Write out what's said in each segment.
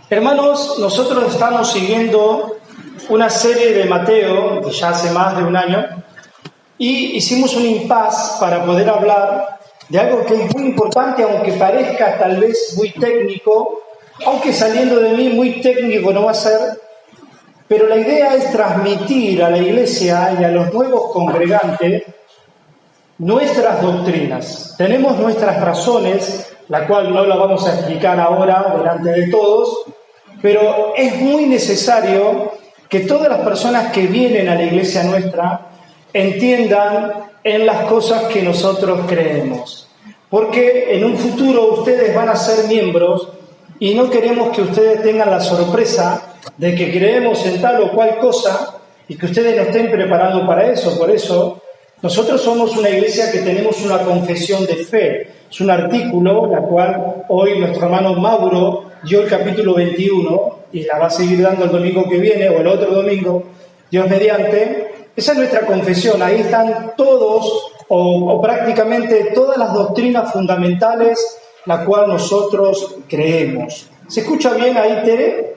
Hermanos, nosotros estamos siguiendo una serie de Mateo, de ya hace más de un año, y hicimos un impasse para poder hablar de algo que es muy importante, aunque parezca tal vez muy técnico, aunque saliendo de mí muy técnico no va a ser, pero la idea es transmitir a la iglesia y a los nuevos congregantes nuestras doctrinas. Tenemos nuestras razones, la cual no la vamos a explicar ahora delante de todos, pero es muy necesario que todas las personas que vienen a la iglesia nuestra entiendan en las cosas que nosotros creemos. Porque en un futuro ustedes van a ser miembros y no queremos que ustedes tengan la sorpresa de que creemos en tal o cual cosa y que ustedes no estén preparados para eso. Por eso, nosotros somos una iglesia que tenemos una confesión de fe. Es un artículo, la cual hoy nuestro hermano Mauro dio el capítulo 21 y la va a seguir dando el domingo que viene o el otro domingo, Dios mediante. Esa es nuestra confesión. Ahí están todos o prácticamente todas las doctrinas fundamentales la cual nosotros creemos. ¿Se escucha bien ahí, Tere?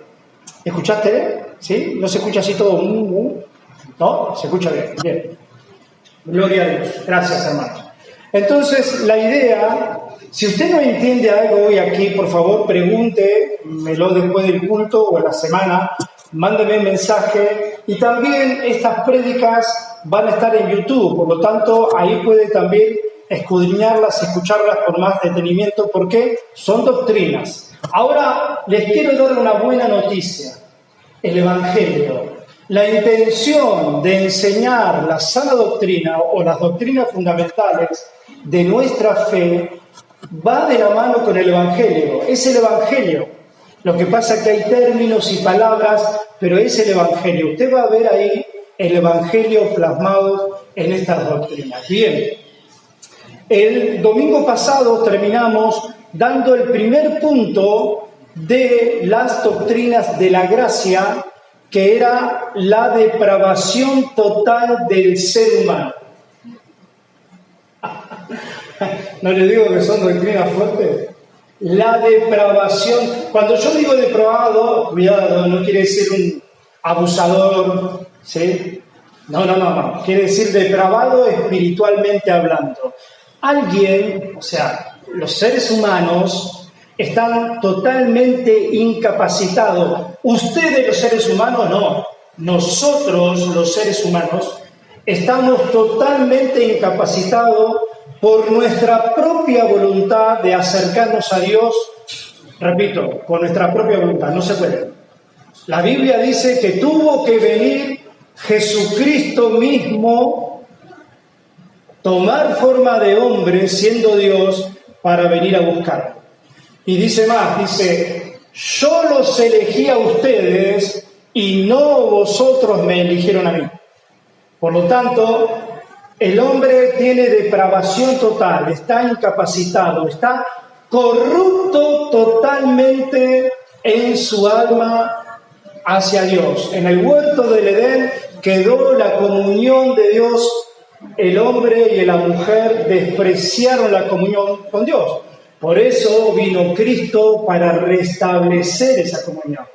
¿Escuchás, Tere? ¿Sí? ¿No se escucha así todo? ¿No? Se escucha bien. Bien. Gloria a Dios. Gracias, hermanos. Entonces, la idea, si usted no entiende algo hoy aquí, por favor, pregúntemelo después del culto o en la semana, mándeme un mensaje. Y también estas prédicas van a estar en YouTube, por lo tanto, ahí puede también escudriñarlas, escucharlas con más detenimiento, porque son doctrinas. Ahora, les quiero dar una buena noticia. El Evangelio, la intención de enseñar la sana doctrina o las doctrinas fundamentales de nuestra fe va de la mano con el Evangelio. Es el Evangelio. Lo que pasa es que hay términos y palabras, pero es el Evangelio. Usted va a ver ahí el Evangelio plasmado en estas doctrinas. Bien, el domingo pasado terminamos dando el primer punto de las doctrinas de la gracia, que era la depravación total del ser humano. ¿No les digo que son doctrinas fuertes? La depravación. Cuando yo digo depravado, cuidado, no quiere decir un abusador, ¿sí? No. Quiere decir depravado espiritualmente hablando. Alguien, o sea, los seres humanos están totalmente incapacitados. Ustedes, los seres humanos, no. Nosotros, los seres humanos, estamos totalmente incapacitados por nuestra propia voluntad de acercarnos a Dios. Repito, por nuestra propia voluntad, no se puede. La Biblia dice que tuvo que venir Jesucristo mismo, tomar forma de hombre, siendo Dios, para venir a buscarlo. Y dice más, dice, yo los elegí a ustedes y no vosotros me eligieron a mí. Por lo tanto, el hombre tiene depravación total, está incapacitado, está corrupto totalmente en su alma hacia Dios. En el huerto del Edén quedó la comunión de Dios. El hombre y la mujer despreciaron la comunión con Dios. Por eso vino Cristo para restablecer esa comunión.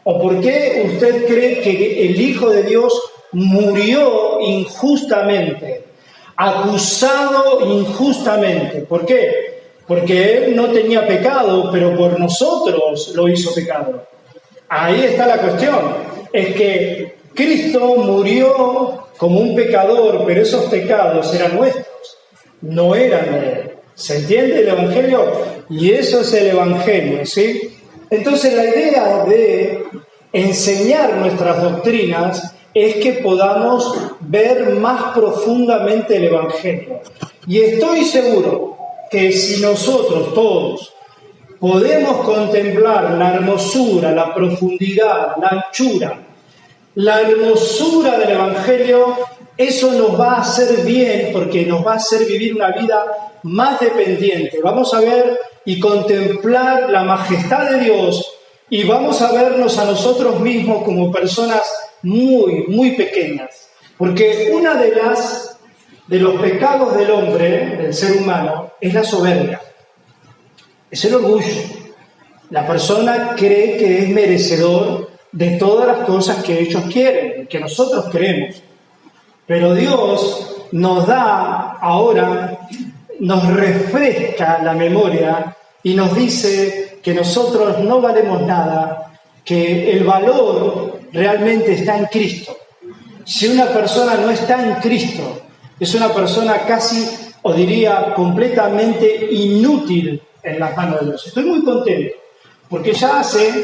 ¿O por qué usted cree que el Hijo de Dios murió injustamente, acusado injustamente? ¿Por qué? Porque Él no tenía pecado, pero por nosotros lo hizo pecado. Ahí está la cuestión. Es que Cristo murió como un pecador, pero esos pecados eran nuestros, no eran de Él. ¿Se entiende el Evangelio? Y eso es el Evangelio, ¿sí? Entonces la idea de enseñar nuestras doctrinas es que podamos ver más profundamente el Evangelio. Y estoy seguro que si nosotros todos podemos contemplar la hermosura, la profundidad, la anchura, la hermosura del Evangelio, eso nos va a hacer bien, porque nos va a hacer vivir una vida más dependiente. Vamos a ver y contemplar la majestad de Dios y vamos a vernos a nosotros mismos como personas muy, muy pequeñas. Porque una de las de los pecados del hombre, del ser humano, es la soberbia, es el orgullo. La persona cree que es merecedor de todas las cosas que ellos quieren, que nosotros queremos. Pero Dios nos da ahora, nos refresca la memoria y nos dice que nosotros no valemos nada, que el valor realmente está en Cristo. Si una persona no está en Cristo, es una persona casi, o diría, completamente inútil en las manos de Dios. Estoy muy contento, porque ya hace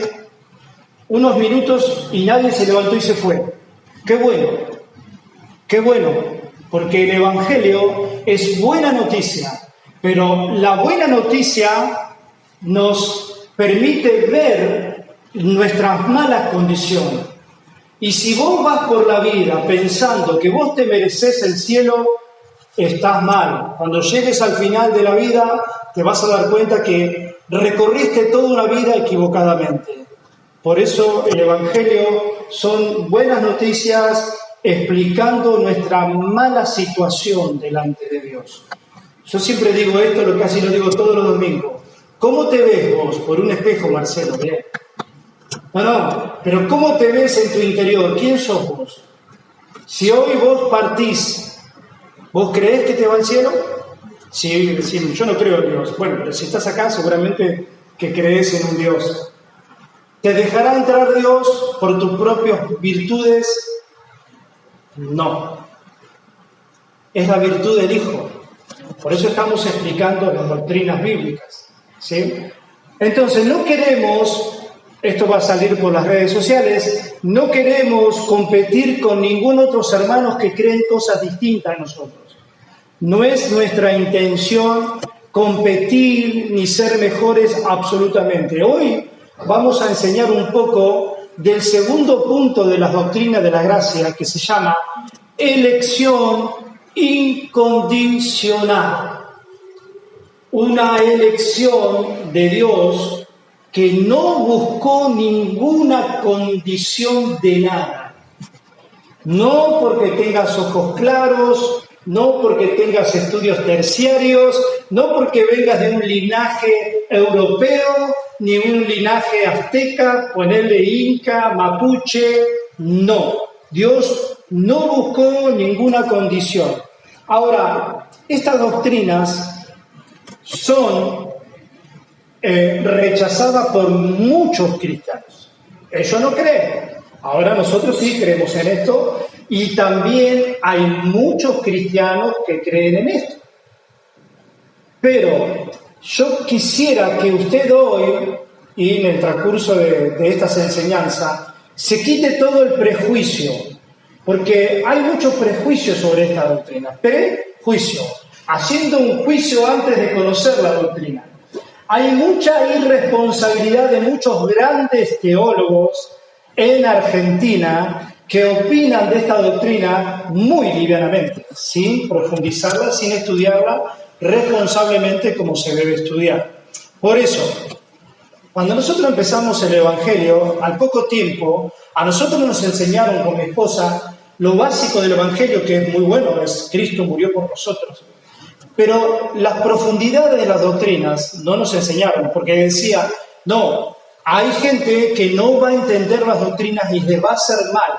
unos minutos y nadie se levantó y se fue. ¡Qué bueno! Porque el Evangelio es buena noticia, pero la buena noticia nos permite ver nuestras malas condiciones. Y si vos vas por la vida pensando que vos te mereces el cielo, estás mal. Cuando llegues al final de la vida, te vas a dar cuenta que recorriste toda una vida equivocadamente. Por eso el Evangelio son buenas noticias explicando nuestra mala situación delante de Dios. Yo siempre digo esto, casi lo digo todos los domingos. ¿Cómo te ves vos? Por un espejo, Marcelo, bien. No, pero ¿cómo te ves en tu interior? ¿Quién sos vos? Si hoy vos partís, ¿vos creés que te va al cielo? Sí, yo no creo en Dios. Bueno, pero si estás acá, seguramente que crees en un Dios. ¿Te dejará entrar Dios por tus propias virtudes? No. Es la virtud del Hijo. Por eso estamos explicando las doctrinas bíblicas, ¿sí? Entonces, no queremos, esto va a salir por las redes sociales, no queremos competir con ningún otro hermanos que creen cosas distintas a nosotros. No es nuestra intención competir ni ser mejores absolutamente. Hoy vamos a enseñar un poco del segundo punto de las doctrinas de la gracia, que se llama elección incondicional. Una elección de Dios que no buscó ninguna condición de nada. No porque tengas ojos claros, no porque tengas estudios terciarios, no porque vengas de un linaje europeo, ni un linaje azteca, ponerle inca, mapuche, no. Dios no buscó ninguna condición. Ahora, estas doctrinas son rechazadas por muchos cristianos. Ellos no creen. Ahora nosotros sí creemos en esto y también hay muchos cristianos que creen en esto. Pero yo quisiera que usted hoy, y en el transcurso de estas enseñanzas, se quite todo el prejuicio, porque hay muchos prejuicios sobre esta doctrina. Prejuicio, haciendo un juicio antes de conocer la doctrina. Hay mucha irresponsabilidad de muchos grandes teólogos en Argentina que opinan de esta doctrina muy livianamente, sin profundizarla, sin estudiarla responsablemente como se debe estudiar. Por eso, cuando nosotros empezamos el Evangelio, al poco tiempo, a nosotros nos enseñaron con mi esposa lo básico del Evangelio, que es muy bueno, es Cristo murió por nosotros. Pero las profundidades de las doctrinas no nos enseñaron, porque decía, no, hay gente que no va a entender las doctrinas y les va a hacer mal.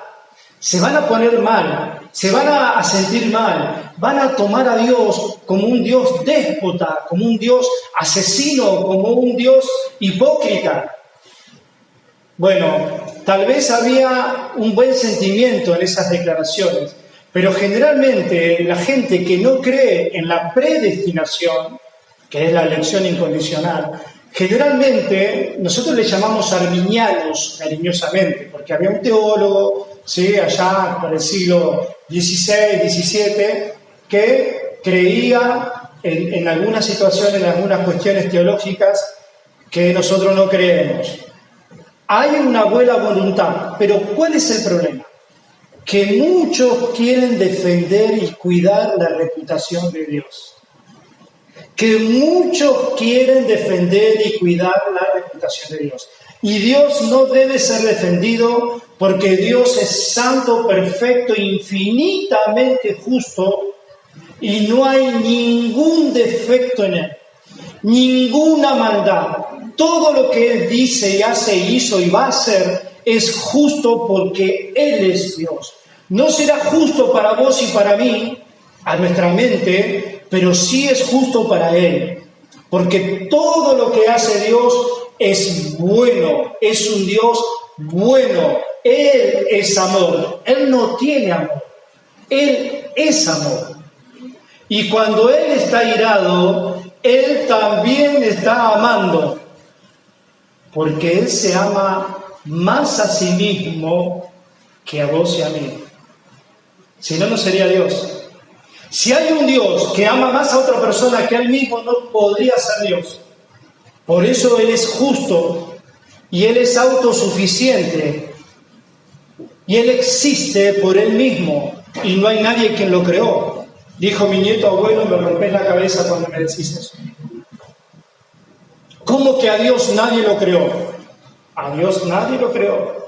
Se van a poner mal, se van a sentir mal, van a tomar a Dios como un Dios déspota, como un Dios asesino, como un Dios hipócrita. Bueno, tal vez había un buen sentimiento en esas declaraciones, pero generalmente la gente que no cree en la predestinación, que es la elección incondicional, generalmente nosotros le llamamos arminianos cariñosamente, porque había un teólogo, ¿sí?, allá por el siglo XVI, XVII, que creía en algunas situaciones, en algunas cuestiones teológicas que nosotros no creemos. Hay una buena voluntad, pero ¿cuál es el problema? Que muchos quieren defender y cuidar la reputación de Dios. Que muchos quieren defender y cuidar la reputación de Dios. Y Dios no debe ser defendido porque Dios es santo, perfecto, infinitamente justo. y no hay ningún defecto en Él, ninguna maldad. Todo lo que Él dice y hace, hizo y va a hacer es justo porque Él es Dios. No será justo para vos y para mí, a nuestra mente, pero sí es justo para Él. Porque todo lo que hace Dios es bueno, es un Dios bueno. Él es amor, Él no tiene amor, Él es amor. Y cuando Él está irado, Él también está amando, porque Él se ama más a sí mismo que a vos y a mí. Si no, no sería Dios. Si hay un Dios que ama más a otra persona que a Él mismo, no podría ser Dios. Por eso Él es justo y Él es autosuficiente y Él existe por Él mismo y no hay nadie quien lo creó. Dijo mi nieto abuelo, me rompes la cabeza cuando me decís eso. ¿Cómo que a Dios nadie lo creó? A Dios nadie lo creó.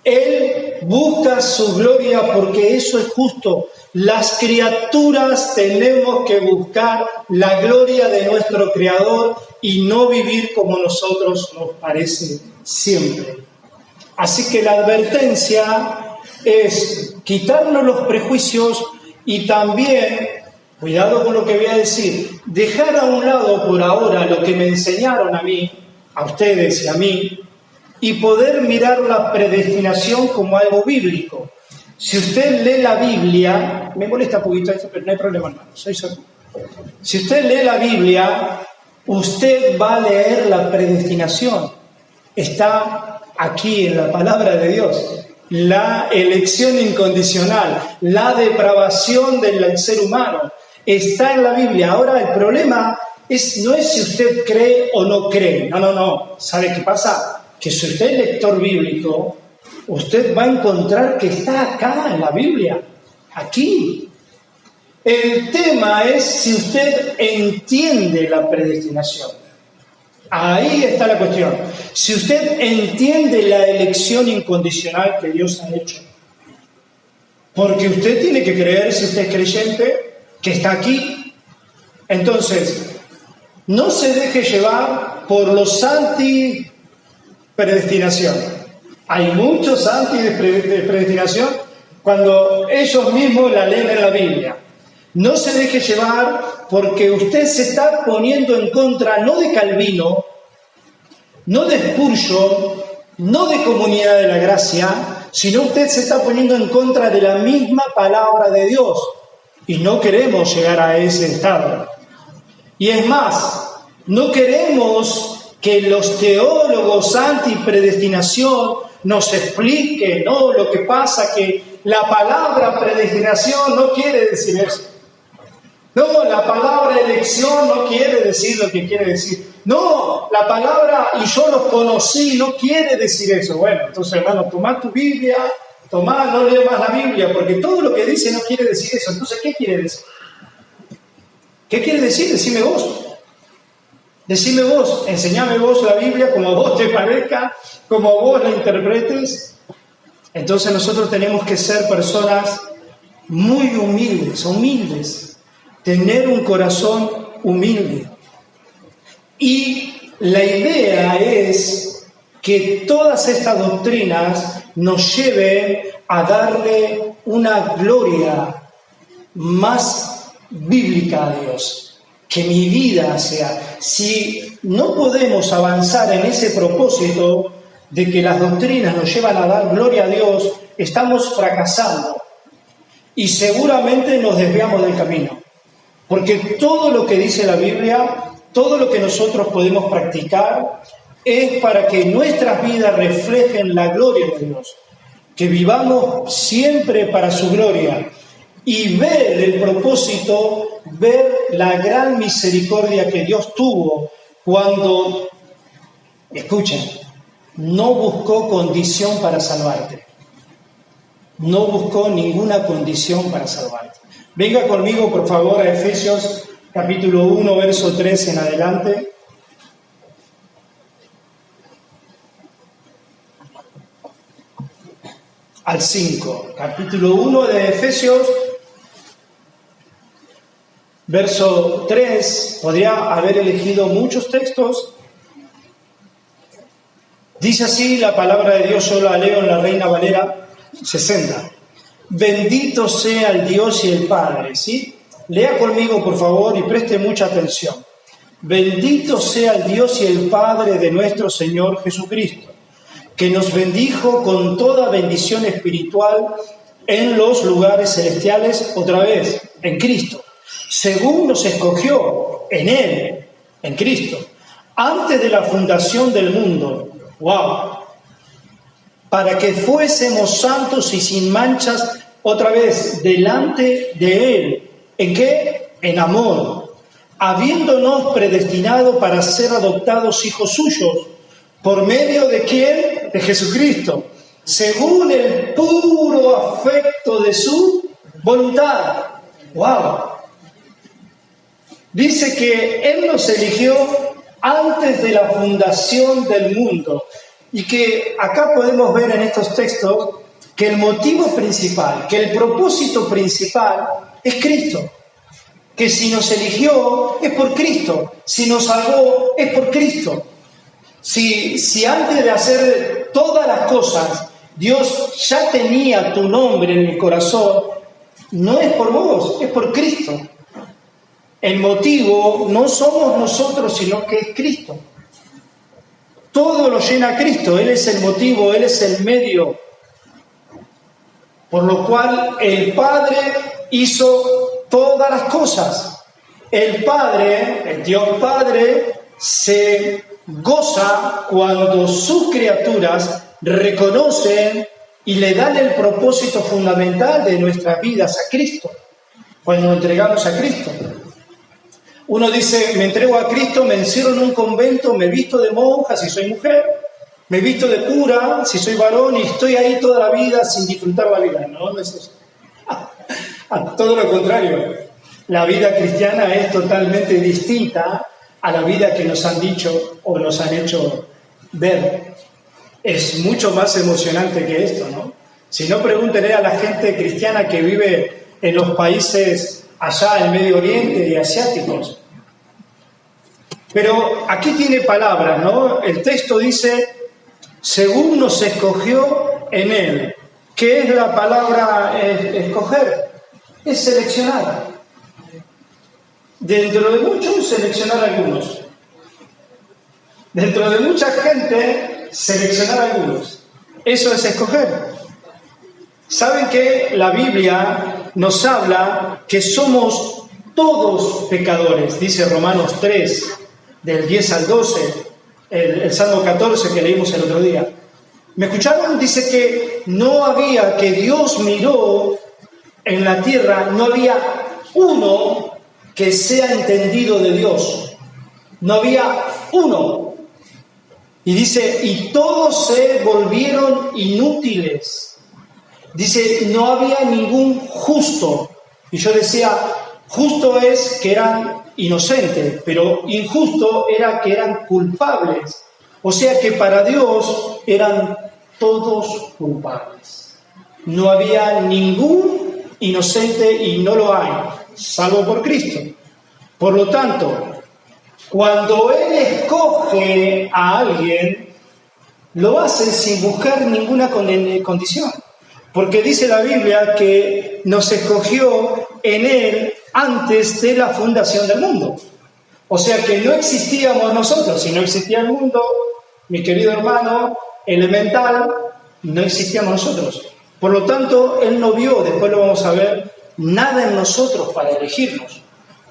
Él busca su gloria porque eso es justo. Las criaturas tenemos que buscar la gloria de nuestro Creador y no vivir como nosotros nos parece siempre. Así que la advertencia es quitarnos los prejuicios y también, cuidado con lo que voy a decir, dejar a un lado por ahora lo que me enseñaron a mí, a ustedes y a mí, y poder mirar la predestinación como algo bíblico. Si usted lee la Biblia, me molesta un poquito esto, pero no hay problema, hermano, soy sordo. Si usted lee la Biblia, usted va a leer la predestinación. Está aquí en la palabra de Dios. La elección incondicional, la depravación del ser humano, está en la Biblia. Ahora el problema no es si usted cree o no cree. No. ¿Sabe qué pasa? Que si usted es lector bíblico, usted va a encontrar que está acá en la Biblia, aquí. El tema es si usted entiende la predestinación. Ahí está la cuestión. Si usted entiende la elección incondicional que Dios ha hecho, porque usted tiene que creer, si usted es creyente, que está aquí. Entonces, no se deje llevar por los anti-predestinación. Hay muchos anti-predestinación cuando ellos mismos la leen en la Biblia. No se deje llevar porque usted se está poniendo en contra no de Calvino, no de Spurgeon, no de Comunidad de la Gracia, sino usted se está poniendo en contra de la misma palabra de Dios. Y no queremos llegar a ese estado. Y es más, no queremos que los teólogos anti-predestinación nos expliquen, no, lo que pasa que la palabra predestinación no quiere decir eso. No, la palabra elección no quiere decir lo que quiere decir. No, la palabra y yo los conocí no quiere decir eso. Bueno, entonces hermano, tomá tu Biblia, no lea más la Biblia, porque todo lo que dice no quiere decir eso. Entonces, ¿qué quiere decir? ¿Qué quiere decir? Decime vos. Decime vos, enseñame vos la Biblia como a vos te parezca, como a vos la interpretes. Entonces nosotros tenemos que ser personas muy humildes, tener un corazón humilde. Y la idea es que todas estas doctrinas nos lleven a darle una gloria más bíblica a Dios. Que mi vida sea. Si no podemos avanzar en ese propósito de que las doctrinas nos llevan a dar gloria a Dios, estamos fracasando. Y seguramente nos desviamos del camino. Porque todo lo que dice la Biblia, todo lo que nosotros podemos practicar, es para que nuestras vidas reflejen la gloria de Dios. Que vivamos siempre para su gloria. Y ver el propósito, ver la gran misericordia que Dios tuvo cuando, escuchen, no buscó condición para salvarte. No buscó ninguna condición para salvarte. Venga conmigo, por favor, a Efesios capítulo 1, verso 3 en adelante. Al 5. Capítulo 1 de Efesios. Verso 3, podría haber elegido muchos textos. Dice así la palabra de Dios, yo la leo en la Reina Valera 60. Bendito sea el Dios y el Padre, ¿sí? Lea conmigo, por favor, y preste mucha atención. Bendito sea el Dios y el Padre de nuestro Señor Jesucristo, que nos bendijo con toda bendición espiritual en los lugares celestiales, otra vez, en Cristo, según nos escogió en Él, en Cristo, antes de la fundación del mundo. ¡Wow! Para que fuésemos santos y sin manchas, otra vez, delante de Él. ¿En qué? En amor, habiéndonos predestinado para ser adoptados hijos suyos. ¿Por medio de quién? De Jesucristo, según el puro afecto de su voluntad. ¡Wow! Dice que Él nos eligió antes de la fundación del mundo. Y que acá podemos ver en estos textos que el motivo principal, que el propósito principal es Cristo. Que si nos eligió es por Cristo, si nos salvó es por Cristo. Si antes de hacer todas las cosas Dios ya tenía tu nombre en el corazón, no es por vos, es por Cristo. El motivo no somos nosotros, sino que es Cristo. Todo lo llena Cristo, Él es el motivo, Él es el medio, por lo cual el Padre hizo todas las cosas. El Padre, el Dios Padre, se goza cuando sus criaturas reconocen y le dan el propósito fundamental de nuestras vidas a Cristo, cuando nos entregamos a Cristo. Uno dice, me entrego a Cristo, me encierro en un convento, me visto de monja si soy mujer, me visto de cura si soy varón y estoy ahí toda la vida sin disfrutar la vida. No es eso. Todo lo contrario. La vida cristiana es totalmente distinta a la vida que nos han dicho o nos han hecho ver. Es mucho más emocionante que esto, ¿no? Si no, pregúntenle a la gente cristiana que vive en los países allá en Medio Oriente y asiáticos. Pero aquí tiene palabras, ¿no? El texto dice, según nos escogió en Él. ¿Qué es la palabra escoger? Es seleccionar. Dentro de muchos, seleccionar algunos. Dentro de mucha gente, seleccionar algunos. Eso es escoger. ¿Saben que la Biblia nos habla que somos todos pecadores? Dice Romanos 3, del 10 al 12, el Salmo 14 que leímos el otro día. ¿Me escucharon? Dice que no había, que Dios miró en la tierra, no había uno que sea entendido de Dios. No había uno. Y dice, y todos se volvieron inútiles. Dice, no había ningún justo. Y yo decía, justo es que eran inocentes, pero injusto era que eran culpables. O sea que para Dios eran todos culpables. No había ningún inocente y no lo hay, salvo por Cristo. Por lo tanto, cuando Él escoge a alguien, lo hace sin buscar ninguna condición. Porque dice la Biblia que nos escogió en Él antes de la fundación del mundo. O sea que no existíamos nosotros. Si no existía el mundo, mi querido hermano elemental, no existíamos nosotros. Por lo tanto, Él no vio, después lo vamos a ver, nada en nosotros para elegirnos.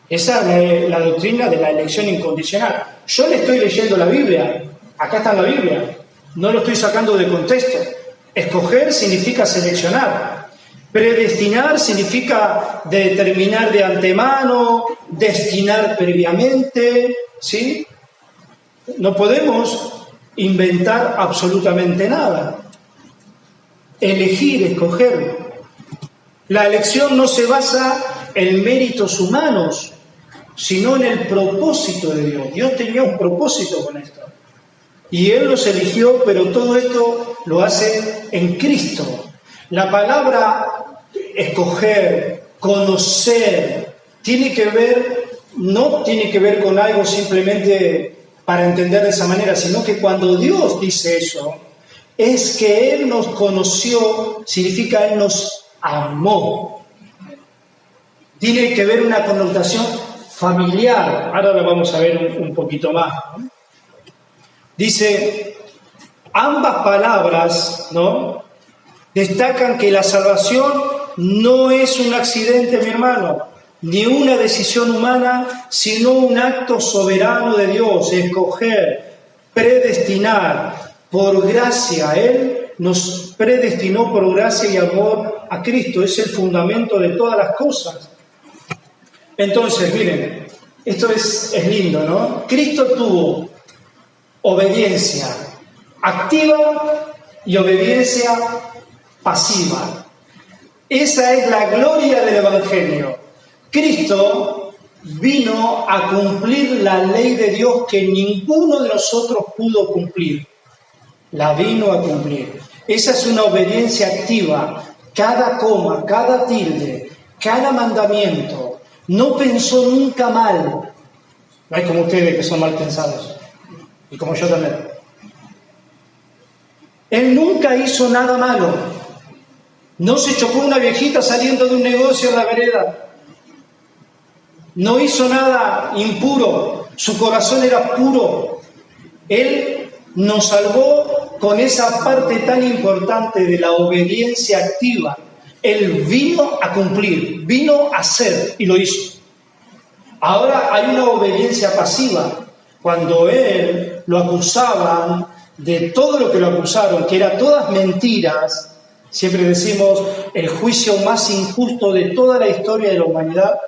Esa es la doctrina de la elección incondicional. Yo le estoy leyendo la Biblia, acá está la Biblia, no lo estoy sacando de contexto. Escoger significa seleccionar. Predestinar significa determinar de antemano, destinar previamente, ¿sí? No podemos inventar absolutamente nada. Elegir, escoger. La elección no se basa en méritos humanos, sino en el propósito de Dios. Dios tenía un propósito con esto. Y Él los eligió, pero todo esto lo hace en Cristo. La palabra escoger, conocer, tiene que ver, no tiene que ver con algo simplemente para entender de esa manera, sino que cuando Dios dice eso, es que Él nos conoció, significa Él nos amó. Tiene que ver una connotación familiar. Ahora lo vamos a ver un poquito más, ¿no? Dice, ambas palabras, ¿no?, destacan que la salvación no es un accidente, mi hermano, ni una decisión humana, sino un acto soberano de Dios, escoger, predestinar por gracia. Él nos predestinó por gracia y amor a Cristo. Es el fundamento de todas las cosas. Entonces, miren, esto es lindo, ¿no? Cristo tuvo obediencia activa y obediencia pasiva. Esa es la gloria del Evangelio. Cristo vino a cumplir la ley de Dios que ninguno de nosotros pudo cumplir. La vino a cumplir. Esa es una obediencia activa. Cada coma, cada tilde, cada mandamiento. No pensó nunca mal. No hay como ustedes que son mal pensados. Y como yo también. Él nunca hizo nada malo. No se chocó una viejita saliendo de un negocio en la vereda. No hizo nada impuro. Su corazón era puro. Él nos salvó con esa parte tan importante de la obediencia activa. Él vino a cumplir, vino a hacer y lo hizo. Ahora hay una obediencia pasiva. Cuando Él lo acusaban de todo lo que lo acusaron, que eran todas mentiras, siempre decimos, el juicio más injusto de toda la historia de la humanidad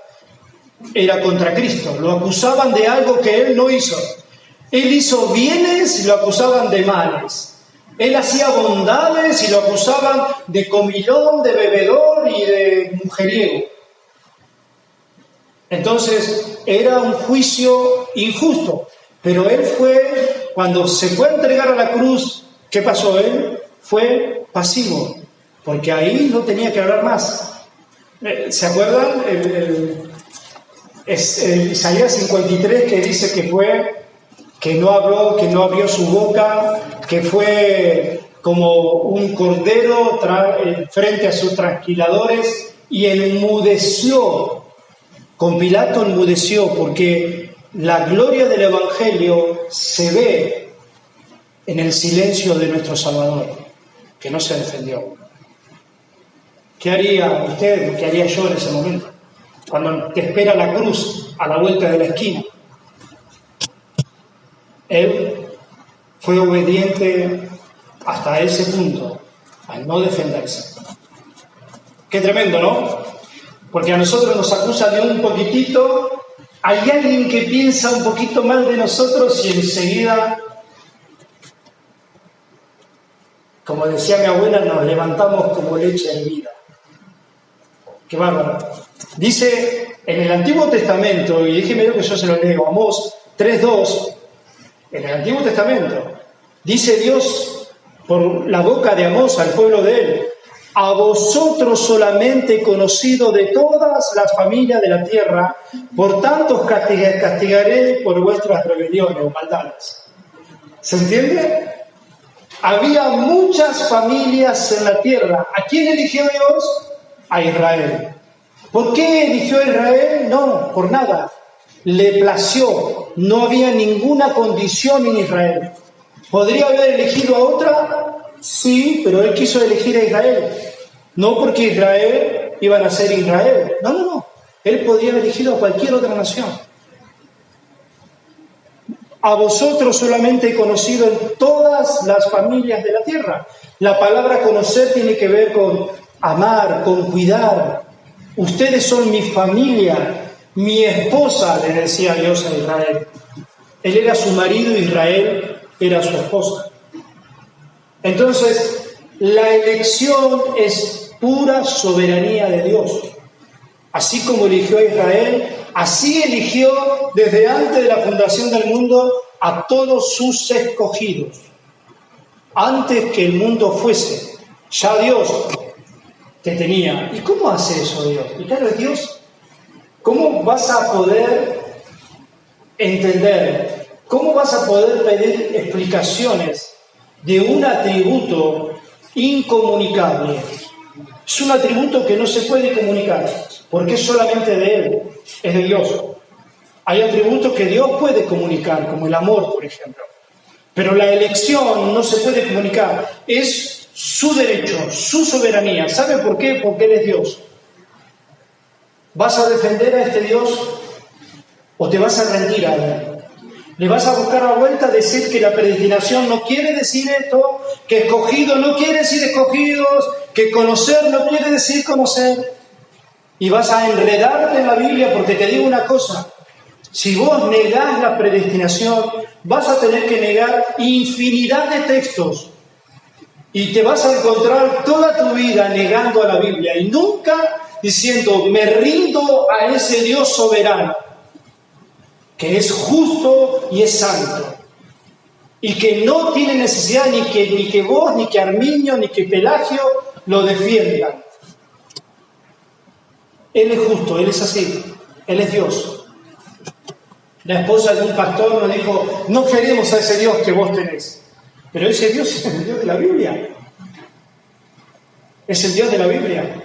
era contra Cristo. Lo acusaban de algo que Él no hizo. Él hizo bienes y lo acusaban de males. Él hacía bondades y lo acusaban de comilón, de bebedor y de mujeriego. Entonces, era un juicio injusto. Pero Él fue, cuando se fue a entregar a la cruz, ¿qué pasó? Él fue pasivo, porque ahí no tenía que hablar más. ¿Se acuerdan? Es Isaías 53 que dice que no habló, que no abrió su boca, que fue como un cordero frente a sus trasquiladores y enmudeció. Con Pilato enmudeció porque la gloria del Evangelio se ve en el silencio de nuestro Salvador, que no se defendió. ¿Qué haría usted? ¿Qué haría yo en ese momento? Cuando te espera la cruz a la vuelta de la esquina. Él fue obediente hasta ese punto, al no defenderse. Qué tremendo, ¿no? Porque a nosotros nos acusan de un poquitito, hay alguien que piensa un poquito mal de nosotros y enseguida, como decía mi abuela, nos levantamos como leche hervida. Qué bárbaro. Dice en el Antiguo Testamento, y déjeme ver que yo se lo leo, Amós 3:2, en el Antiguo Testamento, dice Dios por la boca de Amós al pueblo de él: a vosotros solamente he conocido de todas las familias de la tierra, por tanto os castigaré por vuestras rebeliones o maldades. ¿Se entiende? Había muchas familias en la tierra. ¿A quién eligió Dios? A Israel. ¿Por qué eligió a Israel? No, por nada. Le plació. No había ninguna condición en Israel. ¿Podría haber elegido a otra? Sí, pero él quiso elegir a Israel. No porque Israel iban a ser Israel. No. Él podría haber elegido a cualquier otra nación. A vosotros solamente he conocido en todas las familias de la tierra. La palabra conocer tiene que ver con amar, con cuidar. Ustedes son mi familia, mi esposa, le decía Dios a Israel. Él era su marido, Israel era su esposa. Entonces, la elección es pura soberanía de Dios. Así como eligió a Israel, así eligió desde antes de la fundación del mundo a todos sus escogidos. Antes que el mundo fuese, ya Dios te tenía. ¿Y cómo hace eso Dios? Y claro, es Dios. ¿Cómo vas a poder entender? ¿Cómo vas a poder pedir explicaciones de un atributo incomunicable? Es un atributo que no se puede comunicar, porque es solamente de Él, es de Dios. Hay atributos que Dios puede comunicar, como el amor, por ejemplo. Pero la elección no se puede comunicar. Es su derecho, su soberanía. ¿Sabe por qué? Porque Él es Dios. ¿Vas a defender a este Dios o te vas a rendir a Él? ¿Le vas a buscar la vuelta a decir que la predestinación no quiere decir esto? ¿Que escogido no quiere decir escogidos? ¿Que conocer no quiere decir conocer? Y vas a enredarte en la Biblia, porque te digo una cosa. Si vos negás la predestinación, vas a tener que negar infinidad de textos. Y te vas a encontrar toda tu vida negando a la Biblia y nunca diciendo, me rindo a ese Dios soberano, que es justo y es santo, y que no tiene necesidad ni que vos, ni que Arminio, ni que Pelagio lo defiendan. Él es justo, Él es así, Él es Dios. La esposa de un pastor nos dijo, no queremos a ese Dios que vos tenés, pero ese Dios es el Dios de la Biblia. Es el Dios de la Biblia.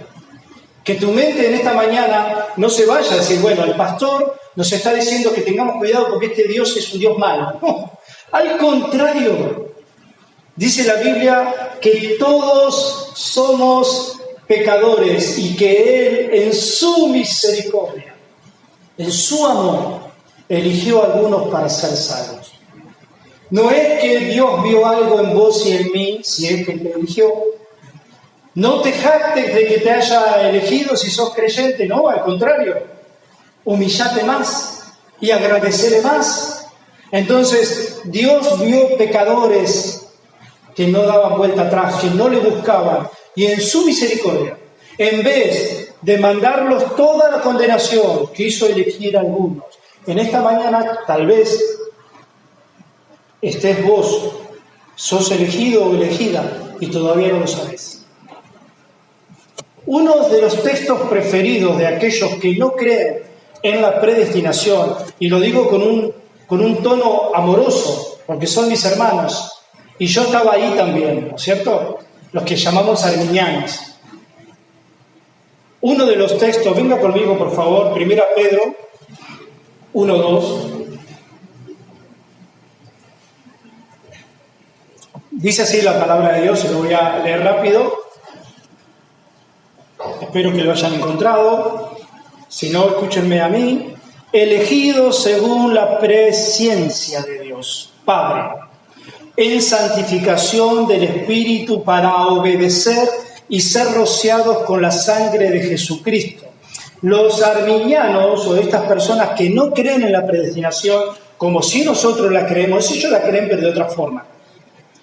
Que tu mente en esta mañana no se vaya a decir, bueno, el pastor nos está diciendo que tengamos cuidado porque este Dios es un Dios malo. No, al contrario. Dice la Biblia que todos somos pecadores y que Él en su misericordia, en su amor, eligió a algunos para ser salvos. No es que Dios vio algo en vos y en mí, si es que te eligió. No te jactes de que te haya elegido si sos creyente, no, al contrario. Humillate más y agradecele más. Entonces, Dios vio pecadores que no daban vuelta atrás, que no le buscaban, y en su misericordia, en vez de mandarlos toda la condenación, quiso elegir a algunos. En esta mañana, tal vez, estés vos, sos elegido o elegida, y todavía no lo sabés. Uno de los textos preferidos de aquellos que no creen en la predestinación, y lo digo con un tono amoroso, porque son mis hermanos, y yo estaba ahí también, ¿no es cierto? Los que llamamos arminianos. Uno de los textos, venga conmigo por favor, 1 Pedro 1:2. Dice así la palabra de Dios, y lo voy a leer rápido. Espero que lo hayan encontrado. Si no, escúchenme a mí. Elegidos según la presciencia de Dios, Padre, en santificación del Espíritu para obedecer y ser rociados con la sangre de Jesucristo. Los arminianos, o estas personas que no creen en la predestinación, como si nosotros la creemos, ellos la creen pero de otra forma,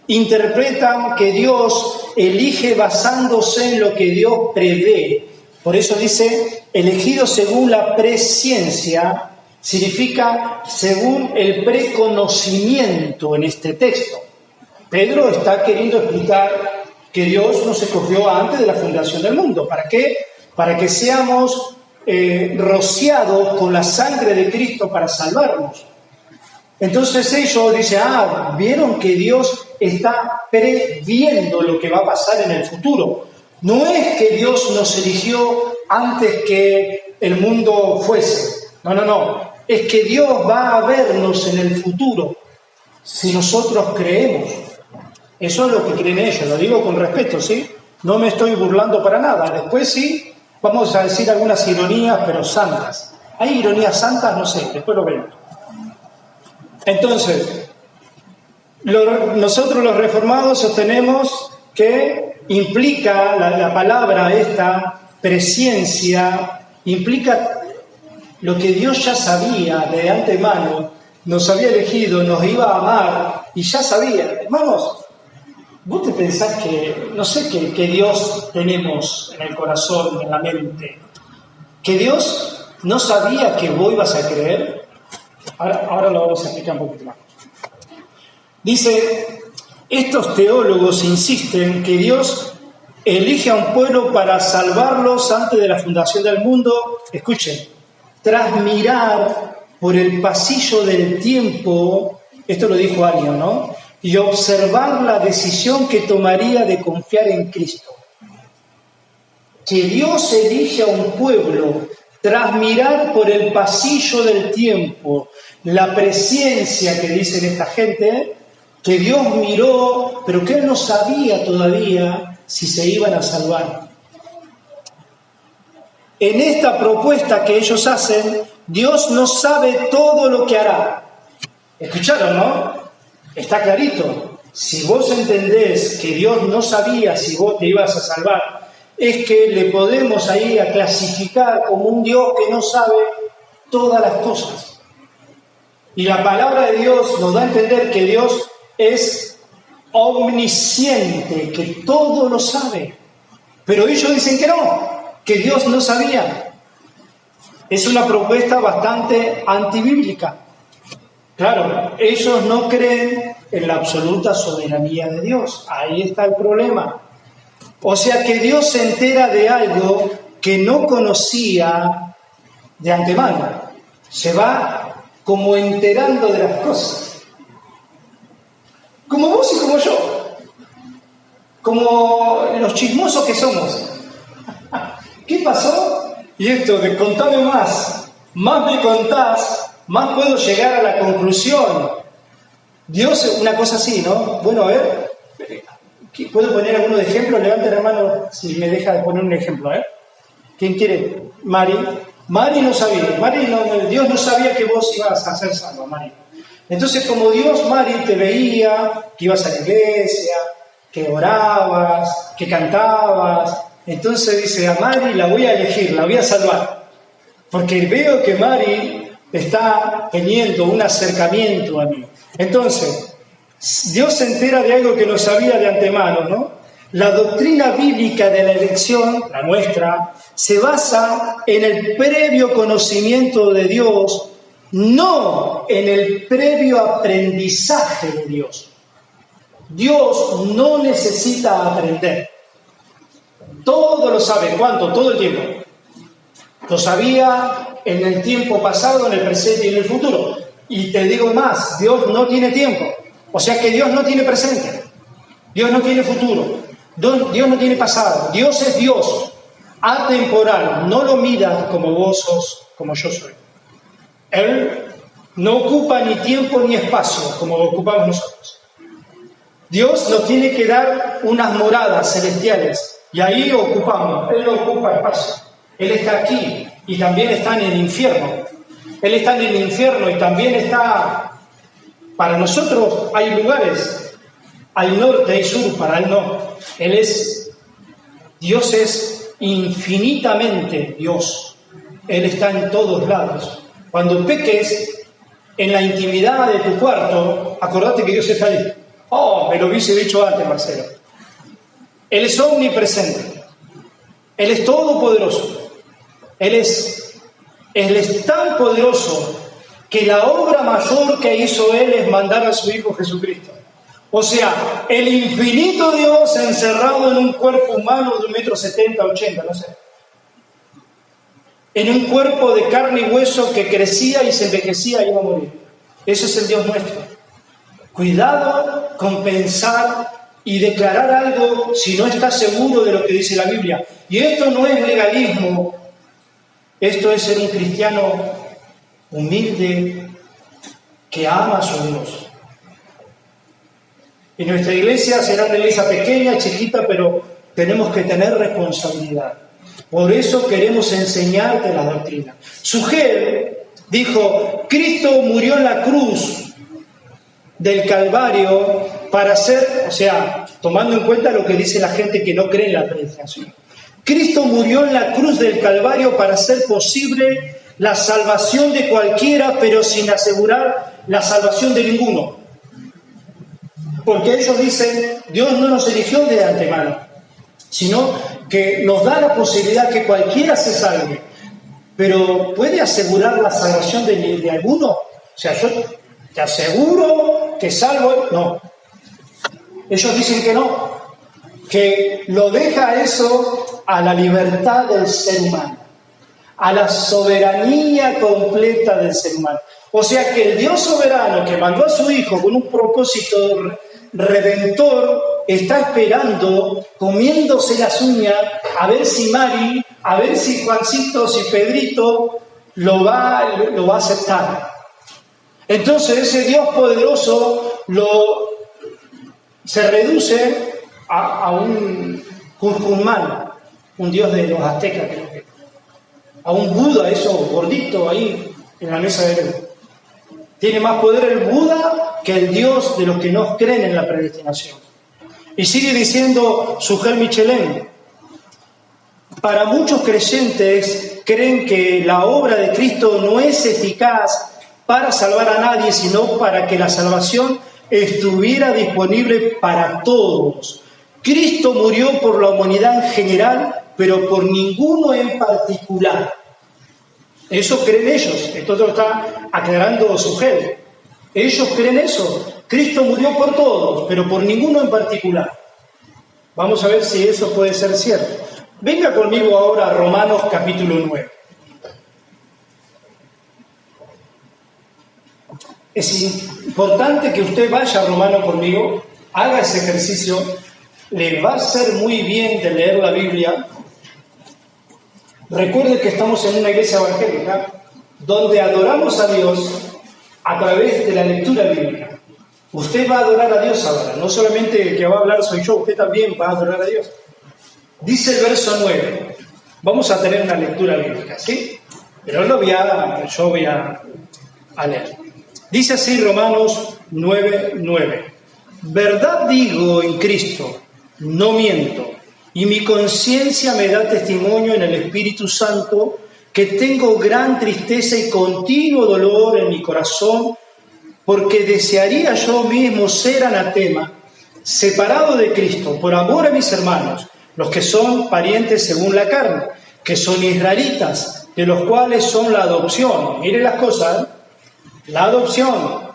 interpretan que Dios elige basándose en lo que Dios prevé. Por eso dice, elegido según la presciencia, significa según el preconocimiento en este texto. Pedro está queriendo explicar que Dios nos escogió antes de la fundación del mundo. ¿Para qué? Para que seamos rociados con la sangre de Cristo para salvarnos. Entonces ellos dicen, vieron que Dios está previendo lo que va a pasar en el futuro. No es que Dios nos eligió antes que el mundo fuese. No. Es que Dios va a vernos en el futuro si nosotros creemos. Eso es lo que creen ellos, lo digo con respeto, ¿sí? No me estoy burlando para nada. Después sí, vamos a decir algunas ironías, pero santas. ¿Hay ironías santas? No sé, después lo veremos. Entonces, nosotros los reformados sostenemos que implica la palabra esta, presciencia, implica lo que Dios ya sabía de antemano, nos había elegido, nos iba a amar y ya sabía. Hermanos, ¿vos te pensás que, no sé qué Dios tenemos en el corazón, en la mente? ¿Que Dios no sabía que vos ibas a creer? Ahora lo vamos a explicar un poquito más. Dice, estos teólogos insisten que Dios elige a un pueblo para salvarlos antes de la fundación del mundo. Escuchen, tras mirar por el pasillo del tiempo, esto lo dijo alguien, ¿no? Y observar la decisión que tomaría de confiar en Cristo. Que Dios elige a un pueblo tras mirar por el pasillo del tiempo, la presencia que dicen esta gente, que Dios miró, pero que Él no sabía todavía si se iban a salvar. En esta propuesta que ellos hacen, Dios no sabe todo lo que hará. ¿Escucharon, no? Está clarito. Si vos entendés que Dios no sabía si vos te ibas a salvar, es que le podemos ahí a clasificar como un Dios que no sabe todas las cosas. Y la palabra de Dios nos da a entender que Dios es omnisciente, que todo lo sabe. Pero ellos dicen que no, que Dios no sabía. Es una propuesta bastante antibíblica. Claro, ellos no creen en la absoluta soberanía de Dios. Ahí está el problema. O sea que Dios se entera de algo que no conocía de antemano. Se va como enterando de las cosas. Como vos y como yo. Como los chismosos que somos. ¿Qué pasó? Y esto de contame más me contás, más puedo llegar a la conclusión. Dios, una cosa así, ¿no? Bueno, a ver, ¿puedo poner alguno de ejemplo? Levanten la mano si me deja de poner un ejemplo, ¿eh? ¿Quién quiere? Mari. Mari no sabía, Dios no sabía que vos ibas a ser salva, Mari. Entonces, como Dios, Mari, te veía, que ibas a la iglesia, que orabas, que cantabas, entonces dice, a Mari la voy a elegir, la voy a salvar. Porque veo que Mari está teniendo un acercamiento a mí. Entonces, Dios se entera de algo que no sabía de antemano, ¿no? La doctrina bíblica de la elección, la nuestra, se basa en el previo conocimiento de Dios, no en el previo aprendizaje de Dios. Dios no necesita aprender. Todo lo sabe. ¿Cuánto? Todo el tiempo. Lo sabía en el tiempo pasado, en el presente y en el futuro. Y te digo más, Dios no tiene tiempo. O sea que Dios no tiene presente. Dios no tiene futuro. Dios no tiene pasado. Dios es Dios. Atemporal. No lo miras como vos sos, como yo soy. Él no ocupa ni tiempo ni espacio como ocupamos nosotros. Dios nos tiene que dar unas moradas celestiales. Y ahí ocupamos. Él no ocupa espacio. Él está aquí y también está en el infierno. Él está en el infierno y también está... Para nosotros hay lugares, hay norte, hay sur, para Él no. Dios es infinitamente Dios. Él está en todos lados. Cuando peques en la intimidad de tu cuarto, acordate que Dios está ahí. Oh, me lo hubiese dicho antes, Marcelo. Él es omnipresente. Él es todopoderoso. Él es tan poderoso que la obra mayor que hizo Él es mandar a su Hijo Jesucristo. O sea, el infinito Dios encerrado en un cuerpo humano de 1,70 m, 80 m, no sé. En un cuerpo de carne y hueso que crecía y se envejecía y iba a morir. Ese es el Dios nuestro. Cuidado con pensar y declarar algo si no estás seguro de lo que dice la Biblia. Y esto no es legalismo. Esto es ser un cristiano humilde que ama a su Dios. Y nuestra iglesia será una iglesia pequeña, chiquita, pero tenemos que tener responsabilidad. Por eso queremos enseñarte la doctrina. Sugel dijo, Cristo murió en la cruz del Calvario para ser, o sea, tomando en cuenta lo que dice la gente que no cree en la predestinación. Cristo murió en la cruz del Calvario para hacer posible la salvación de cualquiera, pero sin asegurar la salvación de ninguno. Porque ellos dicen, Dios no nos eligió de antemano, sino que nos da la posibilidad que cualquiera se salve. Pero ¿puede asegurar la salvación de alguno? O sea, yo te aseguro que salvo. No. Ellos dicen que no, que lo deja eso a la libertad del ser humano. a la soberanía completa del ser humano. O sea que el Dios soberano que mandó a su Hijo con un propósito redentor está esperando, comiéndose las uñas, a ver si Mari, a ver si Juancito, si Pedrito lo va a aceptar. Entonces ese Dios poderoso se reduce a un Curcumán, un dios de los aztecas, creo que, a un Buda, eso gordito ahí en la mesa de luz. Tiene más poder el Buda que el Dios de los que no creen en la predestinación. Y sigue diciendo Sujel Michelén, para muchos creyentes creen que la obra de Cristo no es eficaz para salvar a nadie, sino para que la salvación estuviera disponible para todos. Cristo murió por la humanidad en general, pero por ninguno en particular. Eso creen ellos. Esto lo está aclarando Sujel. Ellos creen eso. Cristo murió por todos, pero por ninguno en particular. Vamos a ver si eso puede ser cierto. Venga conmigo ahora a Romanos capítulo 9. Es importante que usted vaya a Romanos conmigo, haga ese ejercicio, le va a hacer muy bien de leer la Biblia. Recuerde que estamos en una iglesia evangélica donde adoramos a Dios a través de la lectura bíblica. Usted va a adorar a Dios ahora, no solamente el que va a hablar soy yo, usted también va a adorar a Dios. Dice el verso 9, vamos a tener una lectura bíblica, ¿sí? Pero yo voy a leer. Dice así Romanos 9:9. Verdad digo en Cristo, no miento, y mi conciencia me da testimonio en el Espíritu Santo que tengo gran tristeza y continuo dolor en mi corazón, porque desearía yo mismo ser anatema, separado de Cristo, por amor a mis hermanos, los que son parientes según la carne, que son israelitas, de los cuales son la adopción. Miren las cosas, la adopción,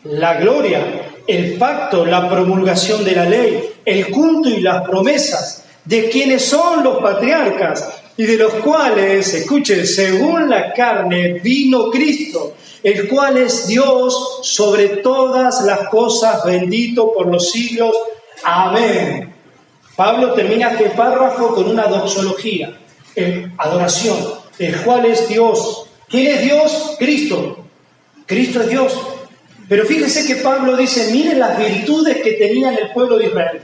la gloria, el pacto, la promulgación de la ley, el culto y las promesas, de quienes son los patriarcas, y de los cuales, escuchen, según la carne vino Cristo, el cual es Dios sobre todas las cosas, bendito por los siglos. Amén. Pablo termina este párrafo con una doxología, adoración, el cual es Dios. ¿Quién es Dios? Cristo. Cristo es Dios. Pero fíjense que Pablo dice, miren las virtudes que tenían el pueblo de Israel.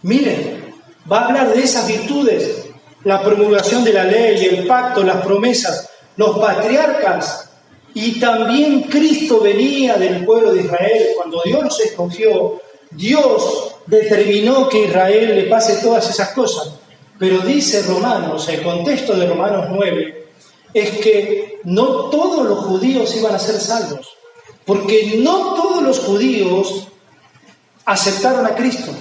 Miren, va a hablar de esas virtudes. La promulgación de la ley, el pacto, las promesas, los patriarcas. Y también Cristo venía del pueblo de Israel. Cuando Dios los escogió, Dios determinó que Israel le pase todas esas cosas. Pero dice Romanos, el contexto de Romanos 9, es que no todos los judíos iban a ser salvos. Porque no todos los judíos aceptaron a Cristo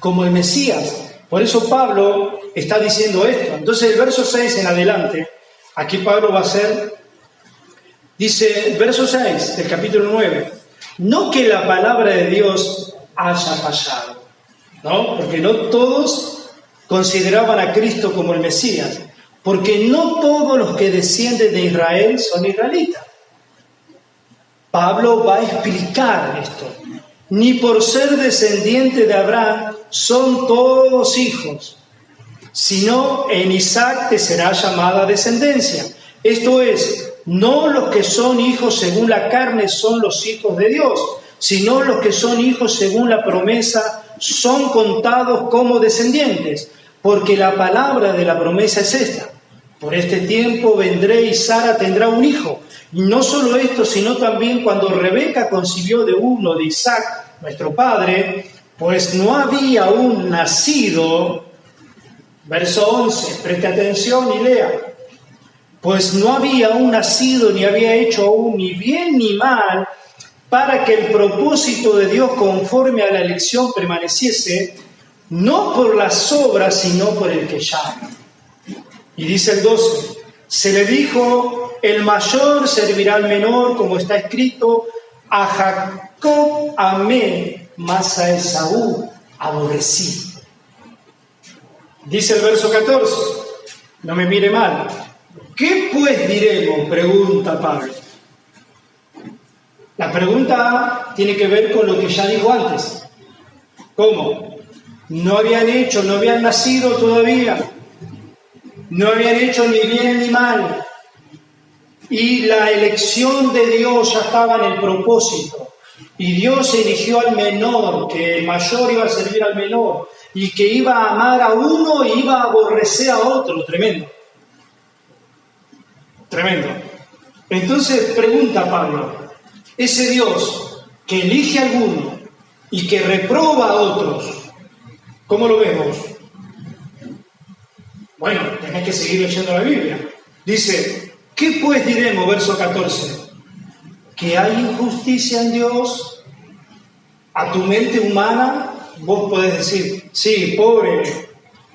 como el Mesías. Por eso Pablo está diciendo esto. Entonces el verso 6 en adelante, aquí Pablo va a hacer, dice, verso 6 del capítulo 9, no que la palabra de Dios haya fallado, ¿no? Porque no todos consideraban a Cristo como el Mesías, porque no todos los que descienden de Israel son israelitas. Pablo va a explicar esto. Ni por ser descendiente de Abraham son todos hijos, sino en Isaac te será llamada descendencia. Esto es, no los que son hijos según la carne son los hijos de Dios, sino los que son hijos según la promesa son contados como descendientes, porque la palabra de la promesa es esta: por este tiempo vendré y Sara tendrá un hijo. Y no solo esto, sino también cuando Rebeca concibió de uno de Isaac, nuestro padre, pues no había aún nacido, verso 11, preste atención y lea, pues no había aún nacido ni había hecho aún ni bien ni mal, para que el propósito de Dios conforme a la elección permaneciese, no por las obras, sino por el que llama. Y dice el 12, se le dijo, el mayor servirá al menor, como está escrito, a Jacob amé, mas a Esaú aborrecí. Dice el verso 14, no me mire mal, ¿Qué pues diremos? Pregunta Pablo. La pregunta tiene que ver con lo que ya dijo antes. ¿Cómo? No habían nacido todavía, no habían hecho ni bien ni mal, y la elección de Dios ya estaba en el propósito, y Dios eligió al menor, que el mayor iba a servir al menor, y que iba a amar a uno y iba a aborrecer a otro. Tremendo. Tremendo. Entonces pregunta Pablo, ese Dios que elige a alguno y que reproba a otros, ¿cómo lo vemos? Bueno, tenés que seguir leyendo la Biblia. Dice, ¿qué pues diremos? Verso 14. ¿Que hay injusticia en Dios? A tu mente humana vos podés decir, sí, pobre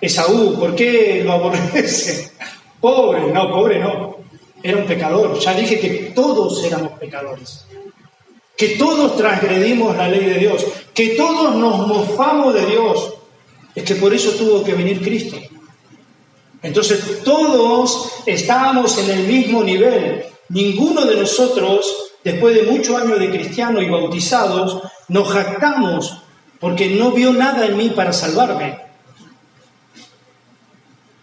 Esaú, ¿por qué lo aborrece? Pobre no, era un pecador. Ya dije que todos éramos pecadores, que todos transgredimos la ley de Dios, que todos nos mofamos de Dios. Es que por eso tuvo que venir Cristo. Entonces todos estábamos en el mismo nivel. Ninguno de nosotros, después de muchos años de cristianos y bautizados, nos jactamos porque no vio nada en mí para salvarme.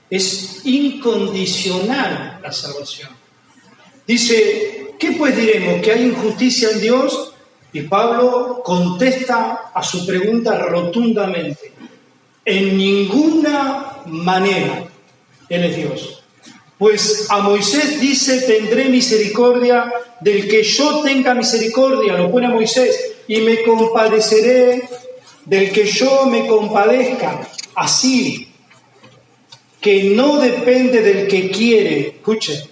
Es incondicional la salvación. Dice, ¿qué pues diremos? ¿Que hay injusticia en Dios? Y Pablo contesta a su pregunta rotundamente. En ninguna manera. Él es Dios. Pues a Moisés dice, tendré misericordia del que yo tenga misericordia, lo pone a Moisés, y me compadeceré del que yo me compadezca. Así que no depende del que quiere, escuche,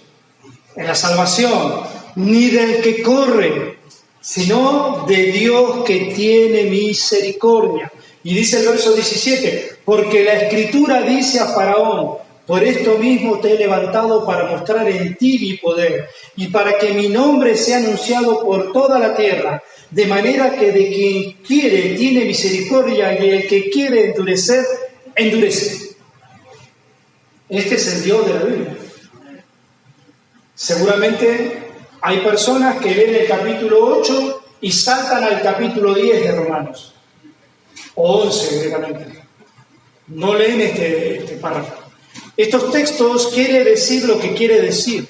en la salvación, ni del que corre, sino de Dios que tiene misericordia. Y dice el verso 17, porque la Escritura dice a Faraón, por esto mismo te he levantado para mostrar en ti mi poder y para que mi nombre sea anunciado por toda la tierra, de manera que de quien quiere tiene misericordia y el que quiere endurecer, endurece. Este es el Dios de la Biblia. Seguramente hay personas que leen el capítulo 8 y saltan al capítulo 10 de Romanos, o 11 directamente. No leen este párrafo. Estos textos quiere decir lo que quiere decir.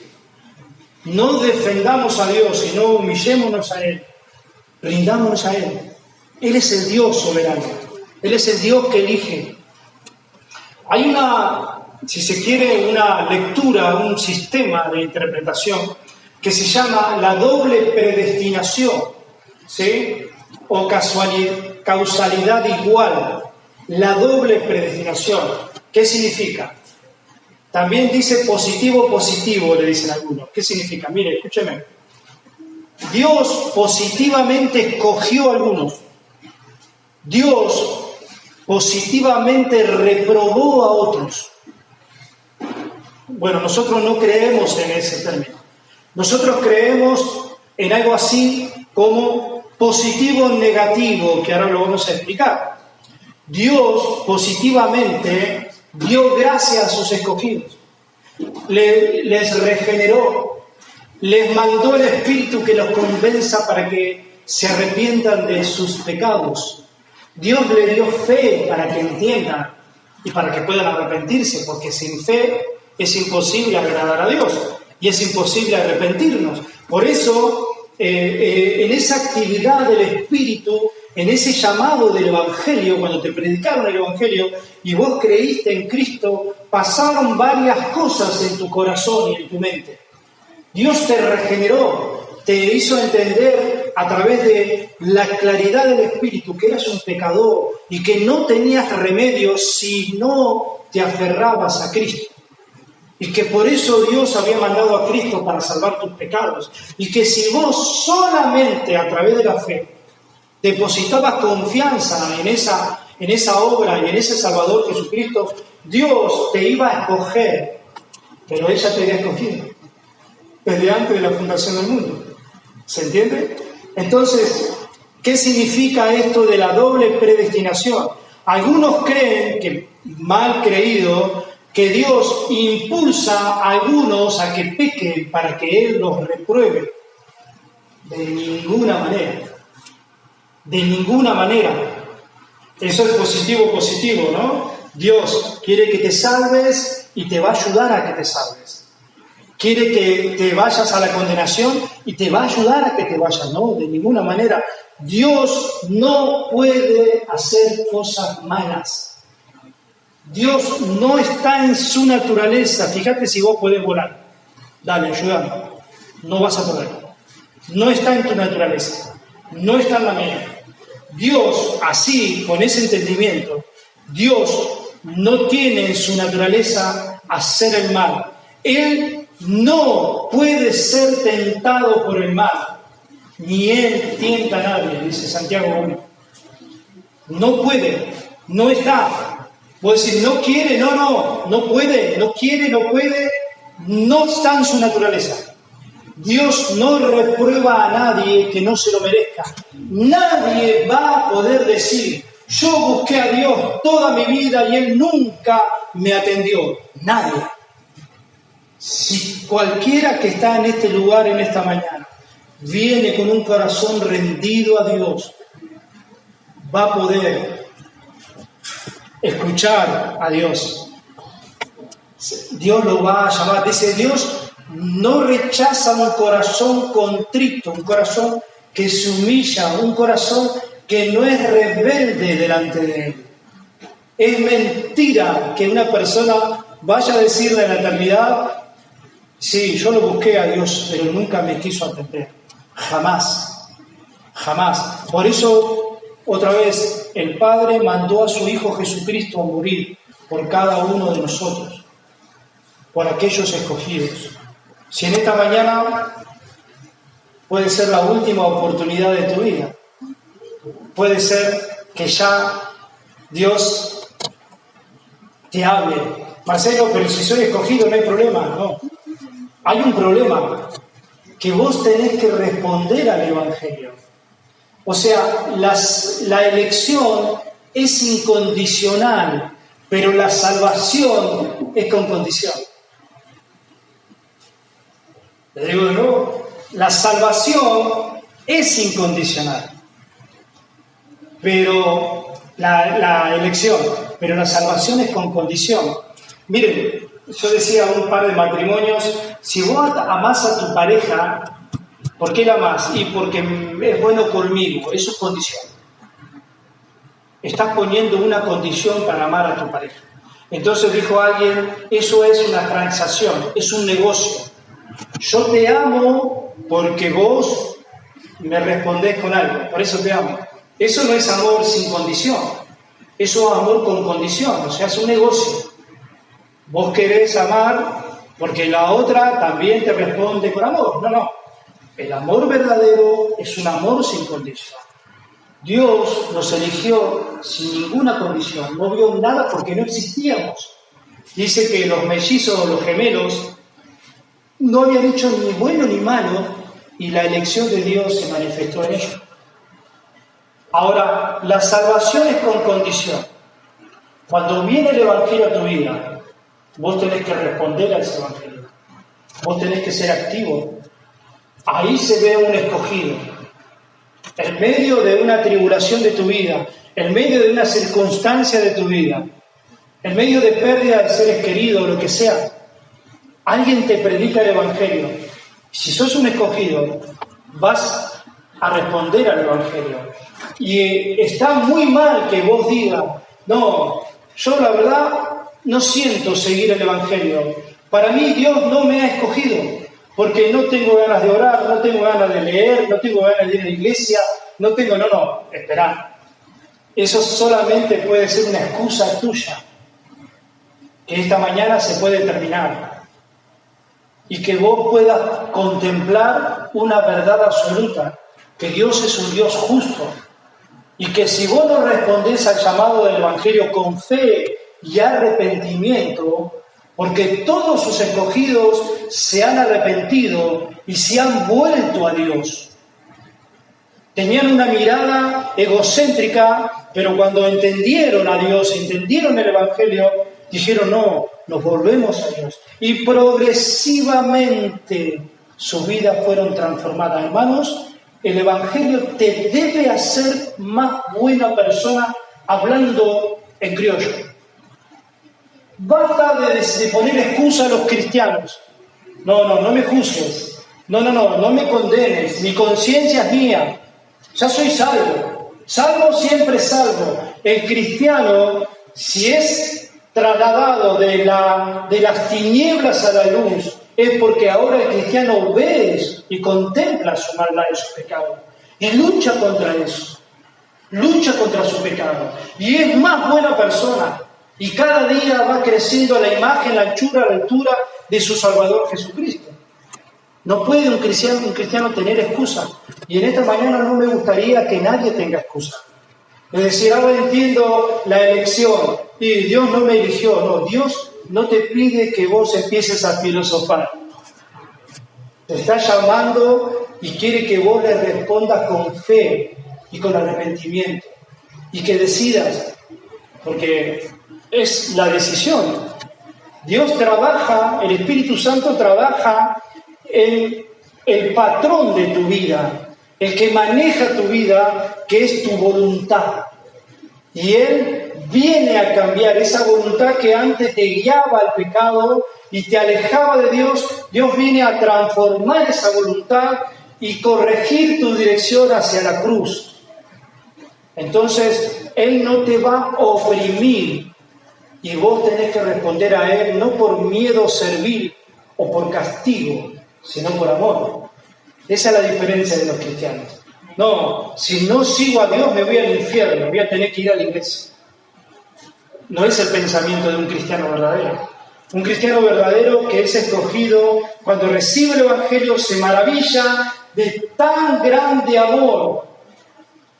No defendamos a Dios, sino humillémonos a Él. Rindámonos a Él. Él es el Dios soberano. Él es el Dios que elige. Hay si se quiere, una lectura, un sistema de interpretación que se llama la doble predestinación, ¿sí? O causalidad igual. La doble predestinación. ¿Qué significa? También dice positivo, le dicen algunos. ¿Qué significa? Mire, escúcheme. Dios positivamente escogió a algunos. Dios positivamente reprobó a otros. Bueno, nosotros no creemos en ese término. Nosotros creemos en algo así como positivo-negativo, que ahora lo vamos a explicar. Dios positivamente dio gracia a sus escogidos, les regeneró, les mandó el Espíritu que los convenza para que se arrepientan de sus pecados. Dios le dio fe para que entiendan y para que puedan arrepentirse, porque sin fe es imposible agradar a Dios y es imposible arrepentirnos. Por eso, en esa actividad del Espíritu, en ese llamado del Evangelio, cuando te predicaron el Evangelio y vos creíste en Cristo, pasaron varias cosas en tu corazón y en tu mente. Dios te regeneró, te hizo entender a través de la claridad del Espíritu que eras un pecador y que no tenías remedio si no te aferrabas a Cristo. Y que por eso Dios había mandado a Cristo para salvar tus pecados. Y que si vos solamente a través de la fe depositabas confianza en esa obra y en ese Salvador Jesucristo, Dios te iba a escoger, pero ella te había escogido desde antes de la fundación del mundo. ¿Se entiende? Entonces, ¿qué significa esto de la doble predestinación? Algunos creen, que mal creído, que Dios impulsa a algunos a que pequen para que Él los repruebe. De ninguna manera. De ninguna manera. Eso es positivo, ¿no? Dios quiere que te salves y te va a ayudar a que te salves. Quiere que te vayas a la condenación y te va a ayudar a que te vayas. No, de ninguna manera. Dios no puede hacer cosas malas. Dios no está en su naturaleza. Fíjate si vos podés volar. Dale, ayúdame. No vas a poder. No está en tu naturaleza. No está en la mía. Dios, así, con ese entendimiento, Dios no tiene en su naturaleza hacer el mal. Él no puede ser tentado por el mal. Ni Él tienta a nadie, dice Santiago 1. No puede, no está. Puede decir, no quiere, no puede, no quiere, no puede. No está en su naturaleza. Dios no reprueba a nadie que no se lo merezca. Nadie va a poder decir, yo busqué a Dios toda mi vida y Él nunca me atendió. Nadie. Si cualquiera que está en este lugar en esta mañana viene con un corazón rendido a Dios, va a poder escuchar a Dios. Dios lo va a llamar. Dice, Dios no rechaza un corazón contrito, un corazón que se humilla, un corazón que no es rebelde delante de Él. Es mentira que una persona vaya a decirle en la eternidad, sí, yo lo busqué a Dios, pero nunca me quiso atender. Jamás, jamás. Por eso, otra vez, el Padre mandó a su Hijo Jesucristo a morir por cada uno de nosotros, por aquellos escogidos. Si en esta mañana puede ser la última oportunidad de tu vida, puede ser que ya Dios te hable. Marcelo, pero si soy escogido no hay problema. No, hay un problema, que vos tenés que responder al Evangelio. O sea, la elección es incondicional, pero la salvación es con condición. Le digo de nuevo, la salvación es incondicional, pero la elección, pero la salvación es con condición. Miren, yo decía a un par de matrimonios, si vos amás a tu pareja, ¿por qué la amás? Y porque es bueno conmigo, eso es condición. Estás poniendo una condición para amar a tu pareja. Entonces dijo alguien, eso es una transacción, es un negocio. Yo te amo porque vos me respondés con algo, por eso te amo. Eso no es amor sin condición, eso es amor con condición, o sea, es un negocio. Vos querés amar porque la otra también te responde con amor. No. El amor verdadero es un amor sin condición. Dios nos eligió sin ninguna condición. No vio nada porque no existíamos. Dice que los mellizos o los gemelos no habían hecho ni bueno ni malo y la elección de Dios se manifestó en ellos. Ahora, la salvación es con condición. Cuando viene el Evangelio a tu vida, vos tenés que responder a ese Evangelio. Vos tenés que ser activo. Ahí se ve un escogido. En medio de una tribulación de tu vida, en medio de una circunstancia de tu vida, en medio de pérdida de seres queridos, lo que sea, alguien te predica el Evangelio. Si sos un escogido, vas a responder al Evangelio. Y está muy mal que vos digas, no, yo la verdad no siento seguir el Evangelio. Para mí Dios no me ha escogido, porque no tengo ganas de orar, no tengo ganas de leer, no tengo ganas de ir a la iglesia, no, esperá. Eso solamente puede ser una excusa tuya, que esta mañana se puede terminar. Y que vos puedas contemplar una verdad absoluta, que Dios es un Dios justo, y que si vos no respondés al llamado del Evangelio con fe y arrepentimiento, porque todos sus escogidos se han arrepentido y se han vuelto a Dios. Tenían una mirada egocéntrica, pero cuando entendieron a Dios, entendieron el Evangelio, dijeron, no, nos volvemos a Dios. Y progresivamente sus vidas fueron transformadas. Hermanos, el Evangelio te debe hacer más buena persona hablando en criollo. Basta de poner excusa a los cristianos. No me juzgues. No me condenes. Mi conciencia es mía. Ya soy salvo. Salvo siempre salvo. El cristiano, si es trasladado de las tinieblas a la luz, es porque ahora el cristiano ve y contempla su maldad y su pecado. Y lucha contra eso. Lucha contra su pecado. Y es más buena persona. Y cada día va creciendo la imagen, la anchura, la altura de su Salvador Jesucristo. No puede un cristiano tener excusa. Y en esta mañana no me gustaría que nadie tenga excusa. Es decir, ahora entiendo la elección. Y Dios no me eligió. No, Dios no te pide que vos empieces a filosofar. Te está llamando y quiere que vos le respondas con fe y con arrepentimiento. Y que decidas. Porque es la decisión. Dios trabaja, el Espíritu Santo trabaja en el patrón de tu vida, el que maneja tu vida, que es tu voluntad. Y Él viene a cambiar esa voluntad que antes te guiaba al pecado y te alejaba de Dios. Dios viene a transformar esa voluntad y corregir tu dirección hacia la cruz. Entonces, Él no te va a oprimir y vos tenés que responder a Él no por miedo servil o por castigo, sino por amor. Esa es la diferencia de los cristianos. No, si no sigo a Dios me voy al infierno, voy a tener que ir a la iglesia. No es el pensamiento de un cristiano verdadero. Un cristiano verdadero que es escogido, cuando recibe el Evangelio, se maravilla de tan grande amor.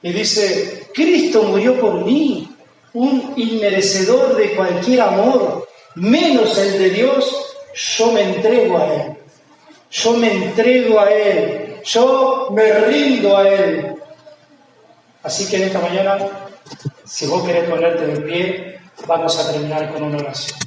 Y dice, Cristo murió por mí, un inmerecedor de cualquier amor, menos el de Dios, yo me entrego a Él. Yo me entrego a Él. Yo me rindo a Él. Así que en esta mañana, si vos querés ponerte de pie, vamos a terminar con una oración.